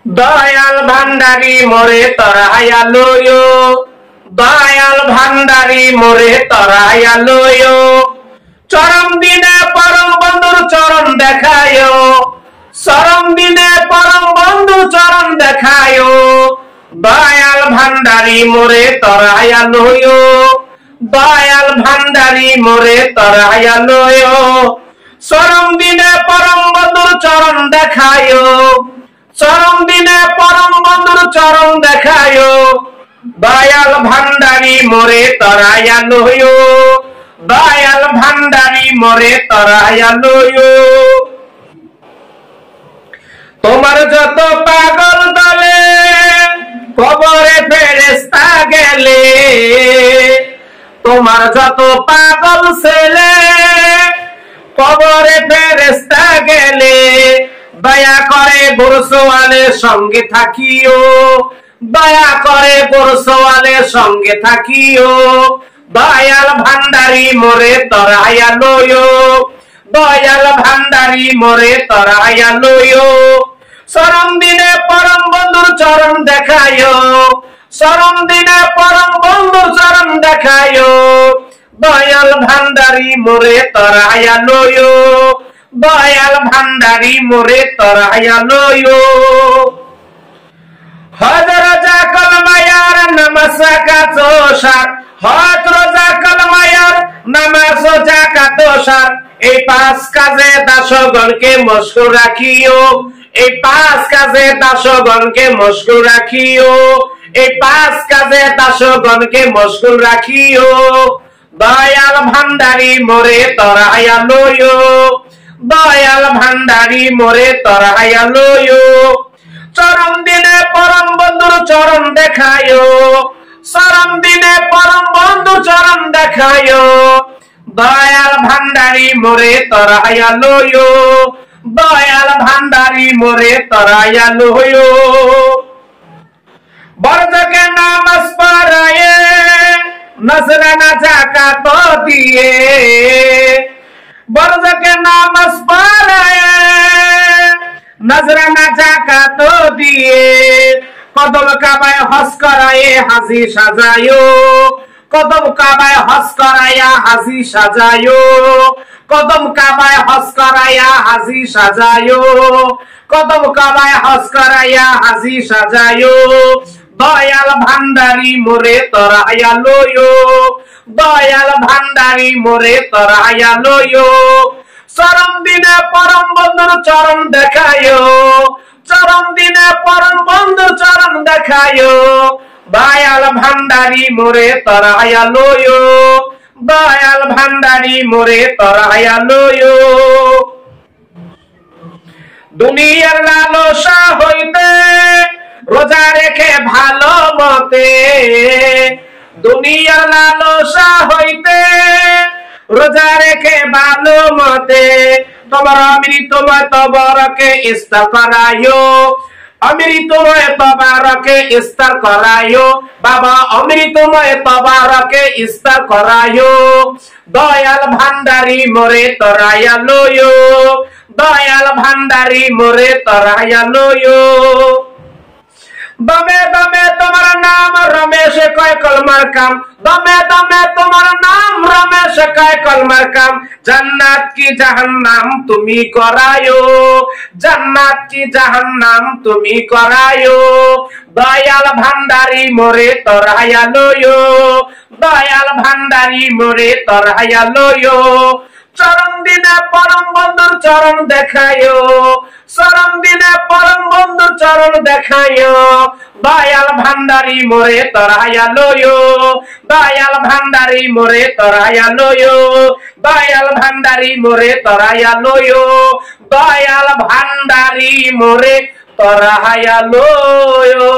দয়াল ভান্ডারি মোরে তরাইয়া লইও, দয়াল ভান্ডারি মোরে তরাইয়া লইও, চরম দিনে পরম বন্ধুর চরণ দেখায়, চরম দিনে পরম বন্ধু চরণ দেখায়, দয়াল ভান্ডারি মোরে তরাইয়া লইও, দয়াল ভান্ডারি মোরে তরাইয়া লইও, চরম দিনে পরম বন্ধুর চরণ দেখায়, চরম দিনে পরম বন্ধুর চরণ দেখায়, দয়াল ভান্ডারি মোরে তরাইয়া লইও, দয়াল ভান্ডারি মোরে তরাইয়া লইও। তোমার যত পাগল দলে কবরে ফেরেশতা গেলে, তোমার যত পাগল ছেলে কবরে ফেরেশতা গেলে, দয়া করে গোরসওয়ালের সঙ্গে থাকিও, দয়া করে গোরসওয়ালের সঙ্গে থাকিও, দয়াল ভান্ডারি মোরে তরাইয়া লইও, দয়াল ভান্ডারি মোরে তরাইয়া লইও, চরম দিনে পরম বন্ধুর চরণ দেখায়, চরম দিনে পরম বন্ধুর চরণ দেখায়, দয়াল ভান্ডারি মোরে তরাইয়া লইও, দয়াল ভান্ডারি মোরে তরাইয়া লইও। হজ রোজা কলমায়ার নামাজ যাকাত সার, হজ রোজা কলমায়ার নামাজ যাকাত সার, এই পাঁচ কাজে দাসগণকে মশগুল রাখিও, এই পাঁচ কাজে দাসগণকে মশগুল রাখিও, এই পাঁচ কাজে দাসগণকে মশগুল রাখিও, দয়াল ভান্ডারি মোরে তরাইয়া লইও, দয়াল ভান্ডারি মোরে তরাইয়া লইও, চরম দিনে পরম বন্ধুর চরণ দেখায়, চরম দিনে পরম বন্ধুর চরণ দেখায়, দয়াল ভান্ডারি মোরে তরাইয়া লইও, দয়াল ভান্ডারি মোরে তরাইয়া লইও। বরজকে নামাজ পড়ায়ে নজরানা যাকাত দিয়ে, বরজকে নামাজ পড়ায়ে নজরানা যাকাত দিয়ে, কদম কাবায় হজ করায়ে হাজি সাজায়ো, কদম কাবায় হজ করায়া হাজি সাজায়ো, কদম কাবায় হজ করায়া হাজি সাজায়ো, কদম কাবায় হজ করায়া হাজি সাজায়ো, দয়াল ভান্ডারি মোরে তরাইয়া লইও, দয়াল ভান্ডারি মোরে তরাইয়া লইও, চরম দিনে পরম বন্ধুর চরণ দেখায়, চরম দিনে পরম বন্ধুর চরণ দেখায়, দয়াল ভান্ডারি মোরে তরাইয়া লইও, দয়াল ভান্ডারি মোরে তরাইয়া লইও। দুনিয়ার লালসা হইতে রোজা রেখে ভালো মতে, দুনিয়ার লালসা হইতে রোজা রেখে ভালো মতে, তোমার অমৃতময় তবরকে ইফতার করায়ো, অমৃতময় তবরকে ইফতার করায়ো, বাবা অমৃতময় তবরকে ইফতার করায়ো, দয়াল ভান্ডারি মোরে তরাইয়া লইও, দয়াল ভান্ডারি মোরে তরাইয়া লইও। দমে দমে তোমার নাম রমেশ কয় কলমার কাম, দমে দমে তোমার নাম রমেশ কয় কলমার কাম, জান্নাত কি জাহান্নাম তুমি করায়ো, জান্নাত কি জাহান্নাম তুমি করায়ো, দয়াল ভান্ডারি মোরে তরাইয়া লইও, দয়াল ভান্ডারি মোরে তরাইয়া লইও, চরম দিনে পরম বন্ধুর চরণ দেখায়, চরম দিনে পরম বন্ধুর চরণ দেখায়, দয়াল ভান্ডারি মোরে তরাইয়া লইও, দয়াল ভান্ডারি মোরে তরাইয়া লইও, দয়াল ভান্ডারি মোরে তরাইয়া লইও, দয়াল ভান্ডারি মোরে তরাইয়া লইও।